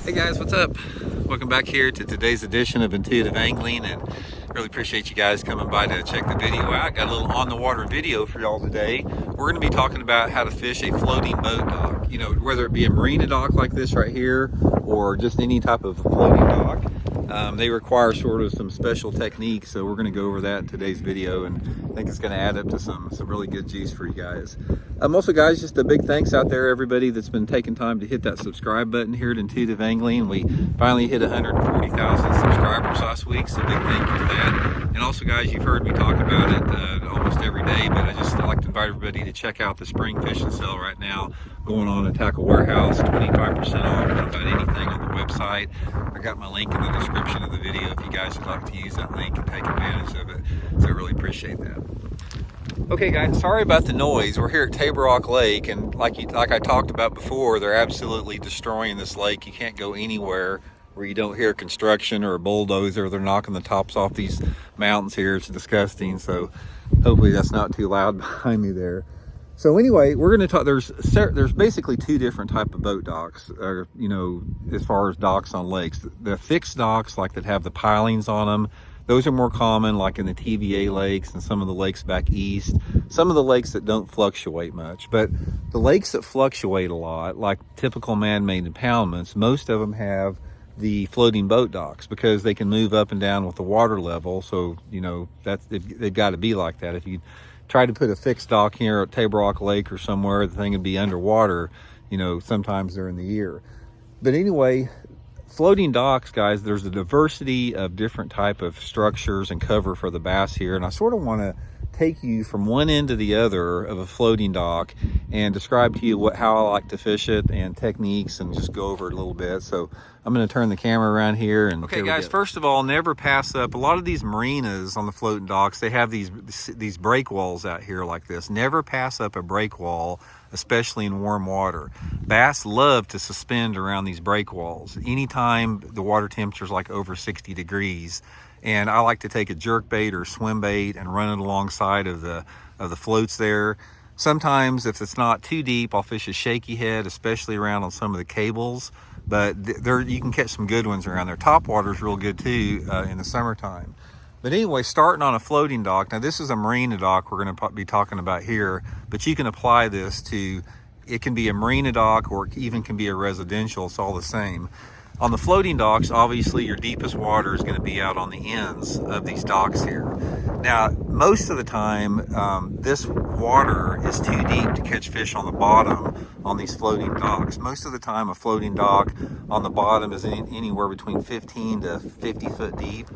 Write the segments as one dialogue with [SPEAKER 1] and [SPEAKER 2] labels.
[SPEAKER 1] Hey guys, what's up? Welcome back here to today's edition of Intuitive Angling, and really appreciate you guys coming by to check the video out. Got a little on the water video for y'all today. We're going to be talking about how to fish a floating boat dock. You know, whether it be a marina dock like this right here or just any type of floating dock. They require sort of some special techniques, so we're going to go over that in today's video, and I think it's going to add up to some really good juice for you guys. Also, guys, just a big thanks out there, everybody that's been taking time to hit that subscribe button here at Intuitive Angling. We finally hit 140,000 subscribers last week, so big thank you for that. And also, guys, you've heard me talk about it almost every day, but I just like to invite everybody to check out the spring fishing sale right now going on at Tackle Warehouse, 25% off on about anything on the website. I got my link in the description of the video if you guys would like to use that link and take advantage of it. So I really appreciate that. Okay guys, sorry about the noise. We're here at Table Rock Lake, and like I talked about before, they're absolutely destroying this lake. You can't go anywhere where you don't hear construction or a bulldozer. They're knocking the tops off these mountains here. It's disgusting. So hopefully that's not too loud behind me there. So anyway, we're going to talk. There's basically two different type of boat docks, or you know, as far as docks on lakes. The fixed docks, like that have the pilings on them, those are more common, like in the TVA lakes and some of the lakes back east. Some of the lakes that don't fluctuate much, but the lakes that fluctuate a lot, like typical man-made impoundments, most of them have the floating boat docks because they can move up and down with the water level. So you know they've got to be like that. If you try to put a fixed dock here at Table Rock Lake or somewhere, the thing would be underwater, you know, sometimes during the year. But anyway, floating docks, guys, there's a diversity of different type of structures and cover for the bass here, and I sort of want to take you from one end to the other of a floating dock and describe to you how I like to fish it and techniques, and just go over it a little bit. So I'm going to turn the camera around here. And okay guys, first of all, never pass up. A lot of these marinas on the floating docks, they have these break walls out here like this. Never pass up a break wall, especially in warm water. Bass love to suspend around these break walls anytime the water temperature is like over 60 degrees. And I like to take a jerk bait or swim bait and run it alongside of the floats there. Sometimes if it's not too deep, I'll fish a shaky head, especially around on some of the cables. But you can catch some good ones around there. Top water is real good too in the summertime. But anyway, starting on a floating dock. Now this is a marina dock we're going to be talking about here, but you can apply this to, it can be a marina dock or it even can be a residential. It's all the same. On the floating docks, obviously your deepest water is going to be out on the ends of these docks here. Now, most of the time, this water is too deep to catch fish on the bottom on these floating docks. Most of the time, a floating dock on the bottom is anywhere between 15 to 50 foot deep.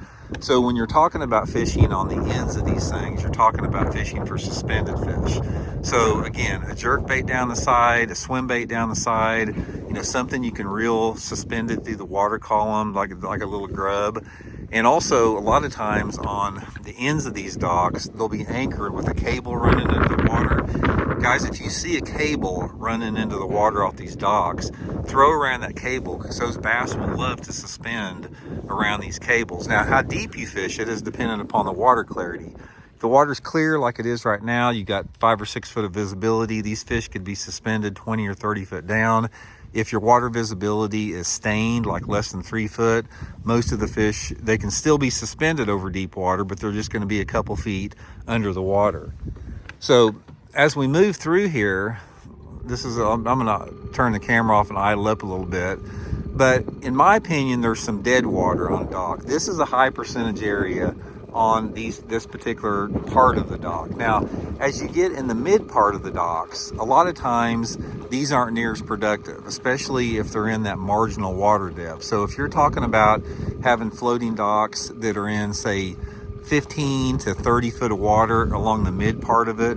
[SPEAKER 1] So when you're talking about fishing on the ends of these things, you're talking about fishing for suspended fish. So again, a jerk bait down the side, a swim bait down the side, you know, something you can reel suspended through the water column like a little grub. And also, a lot of times on the ends of these docks, they'll be anchored with a cable running into the water. Guys, if you see a cable running into the water off these docks, throw around that cable, because those bass will love to suspend around these cables. Now, how deep you fish it is dependent upon the water clarity. If the water's clear like it is right now, you got 5 or 6 foot of visibility, these fish could be suspended 20 or 30 foot down. If your water visibility is stained, like less than 3 foot, most of the fish, they can still be suspended over deep water, but they're just going to be a couple feet under the water. So as we move through here, I'm going to turn the camera off and idle up a little bit. But in my opinion, there's some dead water on dock. This is a high percentage area on this particular part of the dock. Now, as you get in the mid part of the docks, a lot of times these aren't near as productive, especially if they're in that marginal water depth. So if you're talking about having floating docks that are in, say, 15 to 30 foot of water along the mid part of it,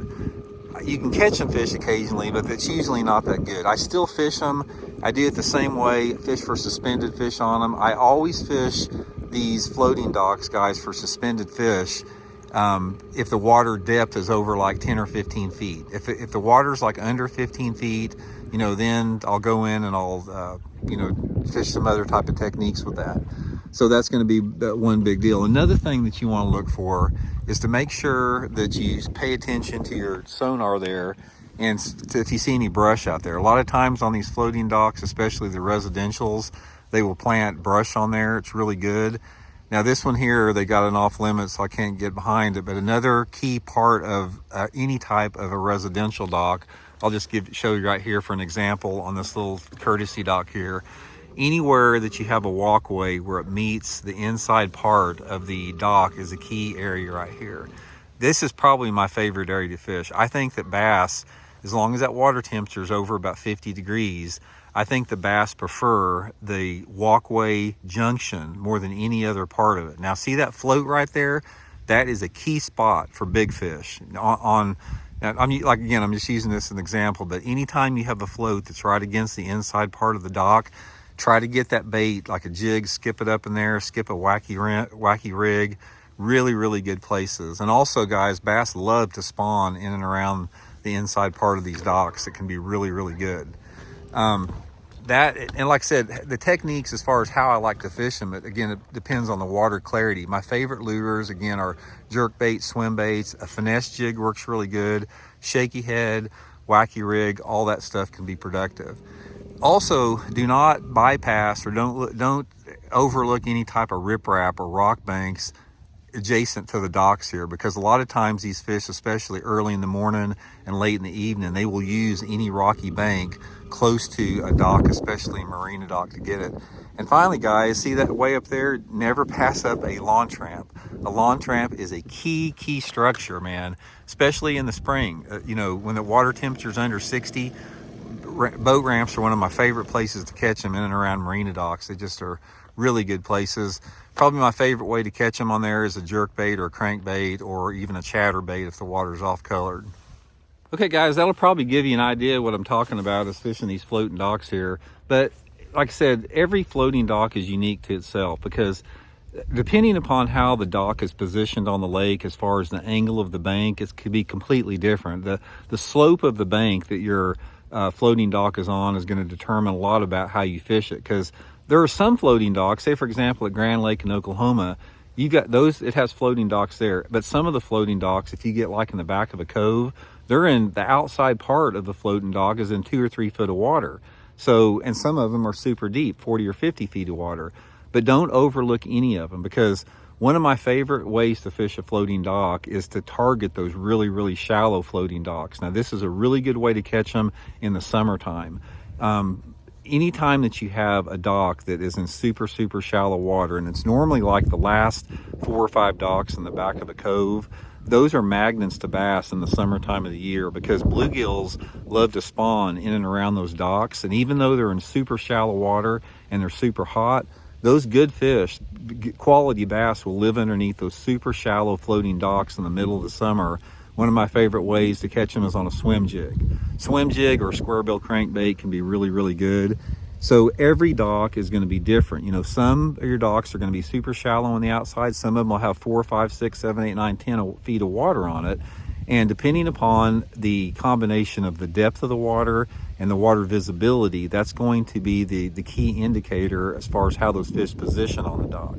[SPEAKER 1] you can catch some fish occasionally, but it's usually not that good. I still fish them. I do it the same way, fish for suspended fish on them. I always fish these floating docks, guys, for suspended fish if the water depth is over like 10 or 15 feet. If the water's like under 15 feet, you know, then I'll go in and I'll, you know, fish some other type of techniques with that. So that's going to be one big deal. Another thing that you want to look for is to make sure that you pay attention to your sonar there, and if you see any brush out there. A lot of times on these floating docks, especially the residentials, they will plant brush on there. It's really good. Now this one here, they got an off limit, so I can't get behind it. But another key part of any type of a residential dock, I'll just show you right here for an example on this little courtesy dock here. Anywhere that you have a walkway where it meets the inside part of the dock is a key area right here. This is probably my favorite area to fish. I think that bass, as long as that water temperature is over about 50 degrees, I think the bass prefer the walkway junction more than any other part of it. Now see that float right there? That is a key spot for big fish. Now I'm just using this as an example, but anytime you have a float that's right against the inside part of the dock, try to get that bait like a jig, skip it up in there, skip a wacky rig. Really, really good places. And also, guys, bass love to spawn in and around the inside part of these docks. It can be really, really good. And like I said, the techniques as far as how I like to fish them, again, it depends on the water clarity. My favorite lures, again, are jerk bait, swim baits. A finesse jig works really good. Shaky head, wacky rig, all that stuff can be productive. Also, do not bypass or don't overlook any type of riprap or rock banks adjacent to the docks here, because a lot of times these fish, especially early in the morning and late in the evening, they will use any rocky bank close to a dock, especially a marina dock, to get it. And finally, guys, see that way up there? Never pass up a launch ramp. A launch ramp is a key structure, man, especially in the spring. You know, when the water temperature is under 60, boat ramps are one of my favorite places to catch them in and around marina docks. They just are really good places. Probably my favorite way to catch them on there is a jerk bait or a crank bait or even a chatter bait if the water's off colored. Okay guys, that'll probably give you an idea what I'm talking about is fishing these floating docks here. But like I said, every floating dock is unique to itself, because depending upon how the dock is positioned on the lake, as far as the angle of the bank, it could be completely different. The slope of the bank that your floating dock is on is going to determine a lot about how you fish it, because there are some floating docks, say for example at Grand Lake in Oklahoma, you got those, it has floating docks there, but some of the floating docks, if you get like in the back of a cove, they're in the outside part of the floating dock is in 2 or 3 foot of water. So, and some of them are super deep, 40 or 50 feet of water. But don't overlook any of them, because one of my favorite ways to fish a floating dock is to target those really, really shallow floating docks. Now, this is a really good way to catch them in the summertime. Anytime that you have a dock that is in super shallow water, and it's normally like the last 4 or 5 docks in the back of a cove, those are magnets to bass in the summertime of the year, because bluegills love to spawn in and around those docks. And even though they're in super shallow water and they're super hot, those good fish, quality bass, will live underneath those super shallow floating docks in the middle of the summer. One of my favorite ways to catch them is on a swim jig. Swim jig or square bill crankbait can be really, really good. So every dock is going to be different. You know, some of your docks are going to be super shallow on the outside. Some of them will have 4, 5, 6, 7, 8, 9, 10 feet of water on it. And depending upon the combination of the depth of the water and the water visibility, that's going to be the key indicator as far as how those fish position on the dock.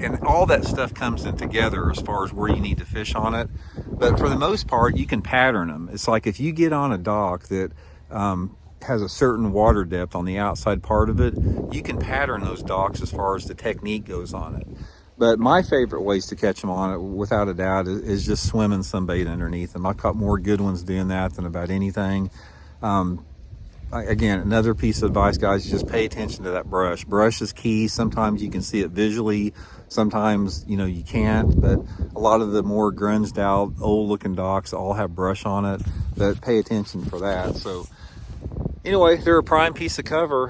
[SPEAKER 1] And all that stuff comes in together as far as where you need to fish on it. But for the most part, you can pattern them. It's like if you get on a dock that has a certain water depth on the outside part of it, you can pattern those docks as far as the technique goes on it. But my favorite ways to catch them on it, without a doubt, is just swimming some bait underneath them. I've caught more good ones doing that than about anything. Again, another piece of advice, guys, is just pay attention to that brush. Brush is key. Sometimes you can see it visually. Sometimes, you know, you can't. But a lot of the more grunged out, old looking docks all have brush on it. But pay attention for that. So anyway, they're a prime piece of cover.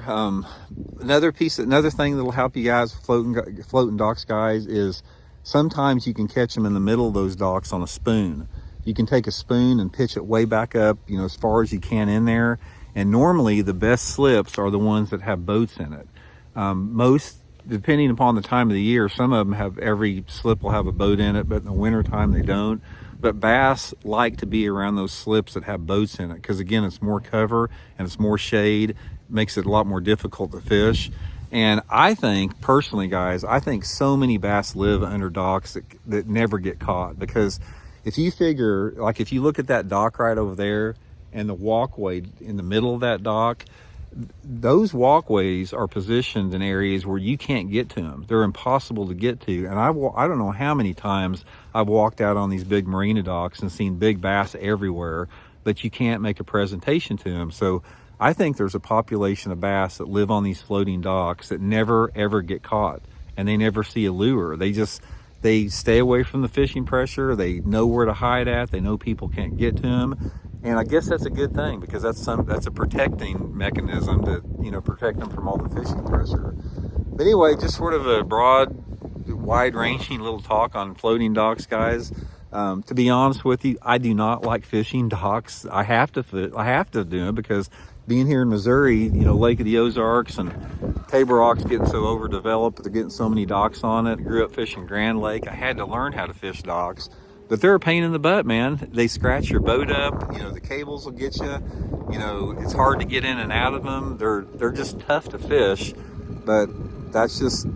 [SPEAKER 1] Another thing that'll help you guys floating docks, guys, is sometimes you can catch them in the middle of those docks on a spoon. You can take a spoon and pitch it way back up, you know, as far as you can in there. And normally the best slips are the ones that have boats in it. Most, depending upon the time of the year, some of them have, every slip will have a boat in it, but in the wintertime they don't. But bass like to be around those slips that have boats in it, because again, it's more cover and it's more shade, makes it a lot more difficult to fish. And I think, personally, guys, I think so many bass live under docks that never get caught. Because if you figure, like if you look at that dock right over there and the walkway in the middle of that dock, those walkways are positioned in areas where you can't get to them. They're impossible to get to. And I don't know how many times I've walked out on these big marina docks and seen big bass everywhere, but you can't make a presentation to them. So I think there's a population of bass that live on these floating docks that never ever get caught, and they never see a lure. They stay away from the fishing pressure. They know where to hide at. They know people can't get to them. And I guess that's a good thing, because that's a protecting mechanism to, you know, protect them from all the fishing pressure. But anyway, just sort of a broad, wide-ranging little talk on floating docks, guys. To be honest with you, I do not like fishing docks. I have to do it because being here in Missouri, you know, Lake of the Ozarks and Table Rock's getting so overdeveloped. They're getting so many docks on it. I grew up fishing Grand Lake. I had to learn how to fish docks. But they're a pain in the butt, man. They scratch your boat up. You know, the cables will get you. You know, it's hard to get in and out of them. They're just tough to fish. But that's just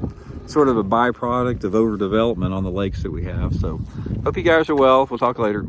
[SPEAKER 1] sort of a byproduct of overdevelopment on the lakes that we have. So hope you guys are well. We'll talk later.